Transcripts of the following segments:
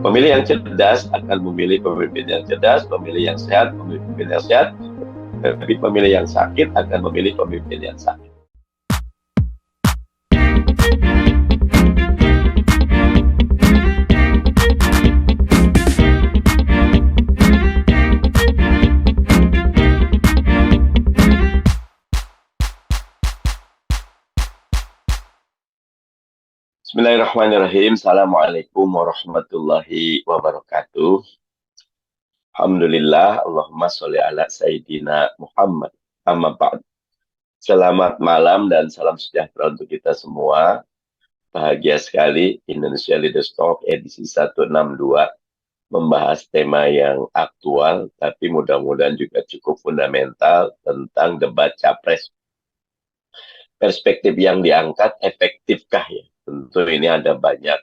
Pemilih yang cerdas akan memilih pemimpin yang cerdas, pemilih yang sehat, pemimpin yang sehat, tapi pemilih yang sakit akan memilih pemimpin yang sakit. Bismillahirrahmanirrahim. Assalamualaikum warahmatullahi wabarakatuh. Alhamdulillah, Allahumma sholli ala Sayyidina Muhammad. Amma ba'd. Selamat malam dan salam sejahtera untuk kita semua. Bahagia sekali Indonesia Leaders Talk edisi 162 membahas tema yang aktual, tapi mudah-mudahan juga cukup fundamental tentang debat capres. Perspektif yang diangkat efektifkah ya? Tentu ini ada banyak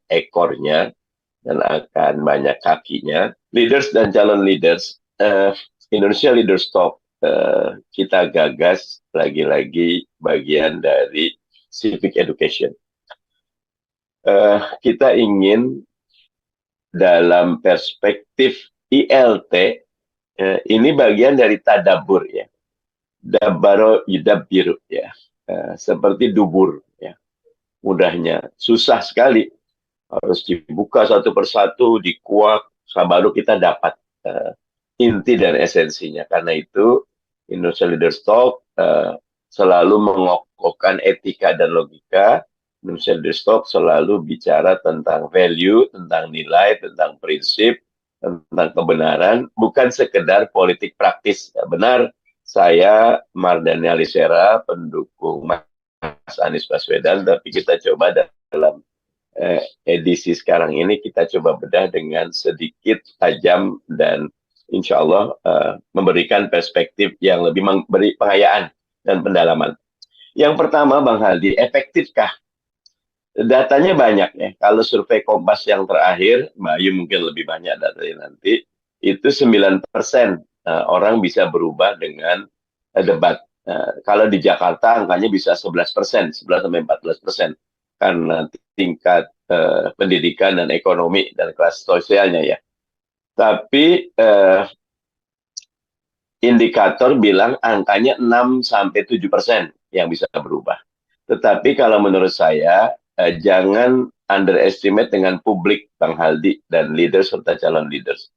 ekornya dan akan banyak kakinya. Leaders dan calon leaders, Indonesia Leaders Talk, kita gagas lagi-lagi bagian dari civic education. Kita ingin dalam perspektif ILT, ini bagian dari tadabur ya. Dabaro yudabiru ya. Seperti dubur ya. Mudahnya, susah sekali. Harus dibuka satu persatu, dikuak, baru kita dapat inti dan esensinya. Karena itu, Indonesia Leaders Talk selalu mengokohkan etika dan logika. Indonesia Leaders Talk selalu bicara tentang value, tentang nilai, tentang prinsip, tentang kebenaran, bukan sekedar politik praktis. Benar, saya Mardhani Alisera, pendukung Mas Anies Baswedan, tapi kita coba dalam edisi sekarang ini kita coba bedah dengan sedikit tajam dan insya Allah memberikan perspektif yang lebih memberi pengayaan dan pendalaman. Yang pertama, Bang Haldi, efektifkah? Datanya banyak ya. Kalau survei Kompas yang terakhir, Mbak Ayu mungkin lebih banyak datanya nanti, itu 9% orang bisa berubah dengan debat. Kalau di Jakarta angkanya bisa 11%, 11-14%. Karena tingkat pendidikan dan ekonomi dan kelas sosialnya ya. Tapi indikator bilang angkanya 6-7% yang bisa berubah. Tetapi kalau menurut saya, jangan underestimate dengan publik, Bang Haldi, dan leaders serta calon leaders.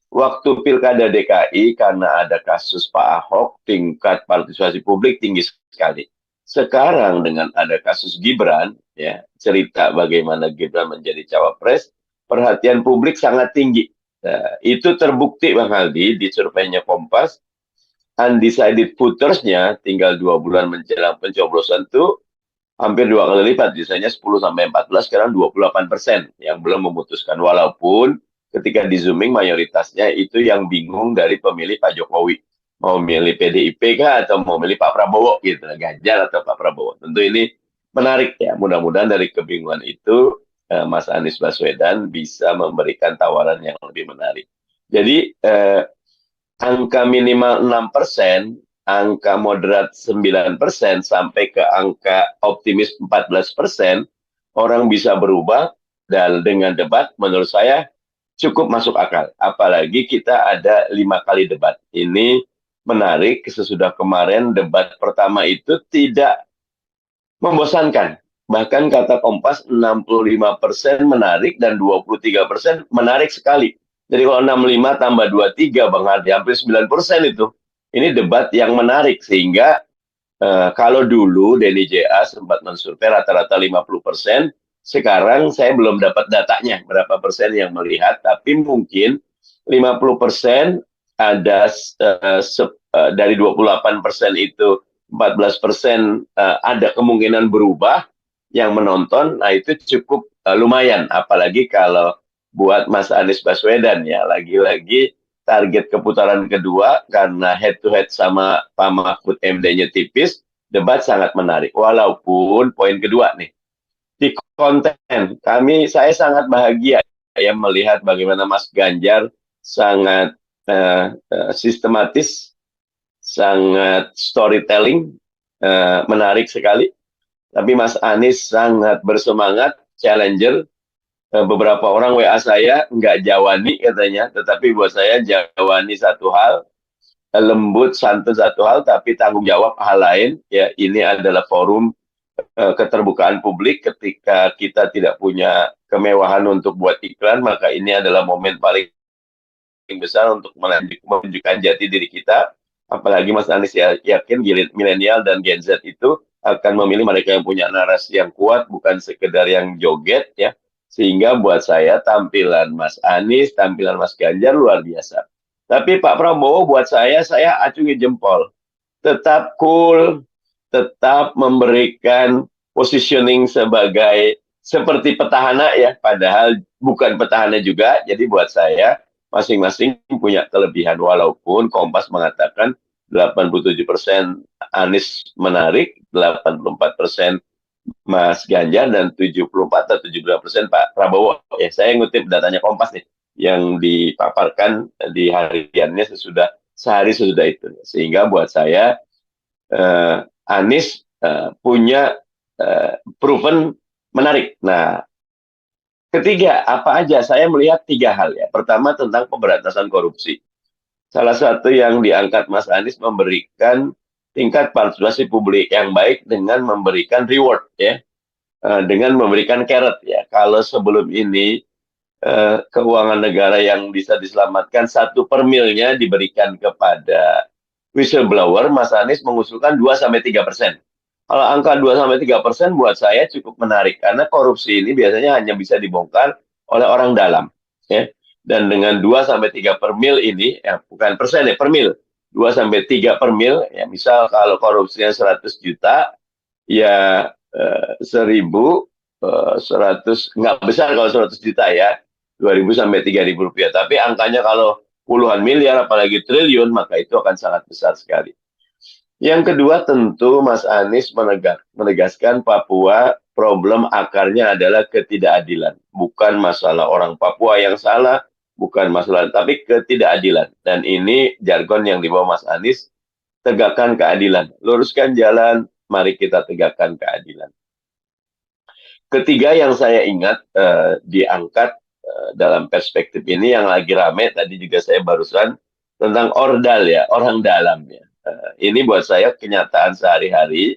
Waktu Pilkada DKI, karena ada kasus Pak Ahok, tingkat partisipasi publik tinggi sekali. Sekarang dengan ada kasus Gibran, ya cerita bagaimana Gibran menjadi cawapres, perhatian publik sangat tinggi. Nah, itu terbukti Bang Haldi di surveinya Kompas, undecided votersnya tinggal 2 bulan menjelang pencoblosan itu hampir 2 kali lipat, biasanya 10-14, sekarang 28% yang belum memutuskan. Walaupun ketika di zooming mayoritasnya itu yang bingung dari pemilih Pak Jokowi. Mau milih PDIP kah atau mau milih Pak Prabowo gitu, Ganjar atau Pak Prabowo. Tentu ini menarik ya, mudah-mudahan dari kebingungan itu Mas Anies Baswedan bisa memberikan tawaran yang lebih menarik. Jadi angka minimal 6%, angka moderat 9%, sampai ke angka optimis 14%, orang bisa berubah, dan dengan debat menurut saya cukup masuk akal. Apalagi kita ada 5 kali debat. Ini menarik, sesudah kemarin debat pertama itu tidak membosankan. Bahkan kata Kompas 65% menarik dan 23% menarik sekali. Jadi kalau 65 tambah 23, Bang Hardi, hampir 9% itu. Ini debat yang menarik, sehingga kalau dulu Denny JA sempat mensurvei rata-rata 50%, sekarang saya belum dapat datanya berapa persen yang melihat, tapi mungkin 50% ada dari 28% itu 14% ada kemungkinan berubah yang menonton. Nah itu cukup lumayan, apalagi kalau buat Mas Anies Baswedan ya, lagi-lagi target keputaran kedua karena head to head sama Pak Mahfud MD-nya tipis, debat sangat menarik. Walaupun poin kedua nih, di konten saya sangat bahagia ya melihat bagaimana Mas Ganjar sangat sistematis, sangat storytelling, menarik sekali. Tapi Mas Anies sangat bersemangat, challenger, Beberapa orang WA saya nggak jawani katanya, tetapi buat saya jawani satu hal, lembut santun satu hal, tapi tanggung jawab hal lain. Ya, ini adalah forum keterbukaan publik. Ketika kita tidak punya kemewahan untuk buat iklan, maka ini adalah momen paling besar untuk menunjukkan jati diri kita. Apalagi Mas Anies ya, yakin milenial dan Gen Z itu akan memilih mereka yang punya narasi yang kuat, bukan sekedar yang joget ya. Sehingga buat saya tampilan Mas Anies, tampilan Mas Ganjar luar biasa. Tapi Pak Prabowo buat saya acungi jempol. Tetap cool, tetap memberikan positioning sebagai seperti petahana ya, padahal bukan petahana juga. Jadi buat saya masing-masing punya kelebihan, walaupun Kompas mengatakan 87% Anies menarik, 84% Mas Ganjar, dan 74 atau 72% Pak Prabowo. Ya, saya ngutip datanya Kompas nih yang dipaparkan di hariannya sehari sesudah itu. Sehingga buat saya Anies punya proven menarik. Nah, ketiga, apa aja? Saya melihat tiga hal ya. Pertama, tentang pemberantasan korupsi. Salah satu yang diangkat Mas Anies memberikan tingkat partisipasi publik yang baik dengan memberikan reward ya, dengan memberikan carrot ya. Kalau sebelum ini keuangan negara yang bisa diselamatkan 1/milnya diberikan kepada whistleblower, Mas Anies mengusulkan 2-3%. Kalau angka 2-3% buat saya cukup menarik, karena korupsi ini biasanya hanya bisa dibongkar oleh orang dalam. Ya. Dan dengan 2-3 per mil ini, ya bukan persen ya, per mil. 2-3 per mil, ya misal kalau korupsinya 100 juta, ya 1.000, 100, nggak besar kalau 100 juta ya, 2.000 sampai 3.000 rupiah. Tapi angkanya kalau puluhan miliar, apalagi triliun, maka itu akan sangat besar sekali. Yang kedua, tentu Mas Anies menegaskan Papua problem akarnya adalah ketidakadilan. Bukan masalah orang Papua yang salah, bukan masalah, tapi ketidakadilan. Dan ini jargon yang dibawa Mas Anies, tegakkan keadilan. Luruskan jalan, mari kita tegakkan keadilan. Ketiga yang saya ingat diangkat dalam perspektif ini yang lagi rame, tadi juga saya barusan, tentang ordal ya, orang dalam ya. Ini buat saya kenyataan sehari-hari,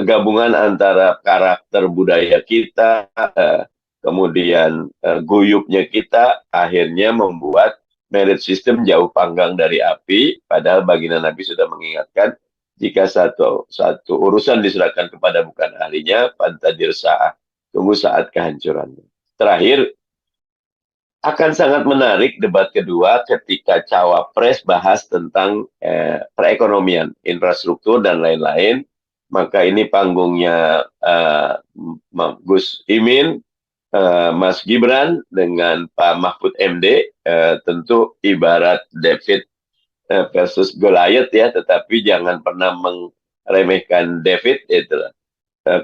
gabungan antara karakter budaya kita, kemudian guyupnya kita, akhirnya membuat merit system jauh panggang dari api, padahal baginda Nabi sudah mengingatkan, jika satu urusan diserahkan kepada bukan ahlinya, pantadir sa'ah, tunggu saat kehancurannya. Terakhir, akan sangat menarik debat kedua ketika Cawapres bahas tentang perekonomian, infrastruktur, dan lain-lain. Maka ini panggungnya Gus Imin, Mas Gibran, dengan Pak Mahfud MD, tentu ibarat David versus Goliath ya, tetapi jangan pernah meremehkan David, itu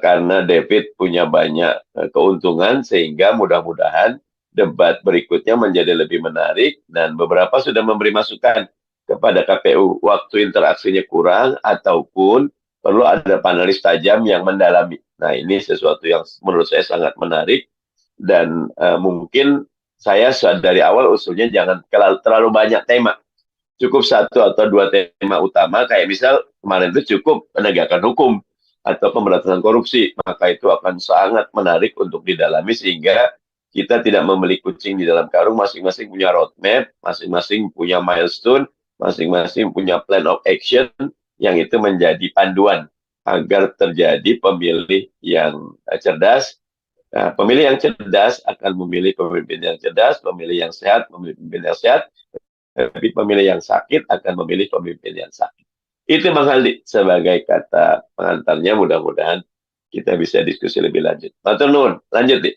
karena David punya banyak keuntungan, sehingga mudah-mudahan debat berikutnya menjadi lebih menarik, dan beberapa sudah memberi masukan kepada KPU, waktu interaksinya kurang ataupun perlu ada panelis tajam yang mendalami. Nah, ini sesuatu yang menurut saya sangat menarik, dan mungkin saya dari awal usulnya jangan terlalu banyak tema, cukup satu atau dua tema utama, kayak misal kemarin itu cukup penegakan hukum atau pemberantasan korupsi, maka itu akan sangat menarik untuk didalami, sehingga kita tidak membeli kucing di dalam karung, masing-masing punya roadmap, masing-masing punya milestone, masing-masing punya plan of action, yang itu menjadi panduan agar terjadi pemilih yang cerdas. Nah, pemilih yang cerdas akan memilih pemimpin yang cerdas, pemilih yang sehat memilih pemimpin yang sehat, tapi pemilih yang sakit akan memilih pemimpin yang sakit. Itu Bang Aldi sebagai kata pengantarnya, mudah-mudahan kita bisa diskusi lebih lanjut. Matur nuwun, lanjut, Di.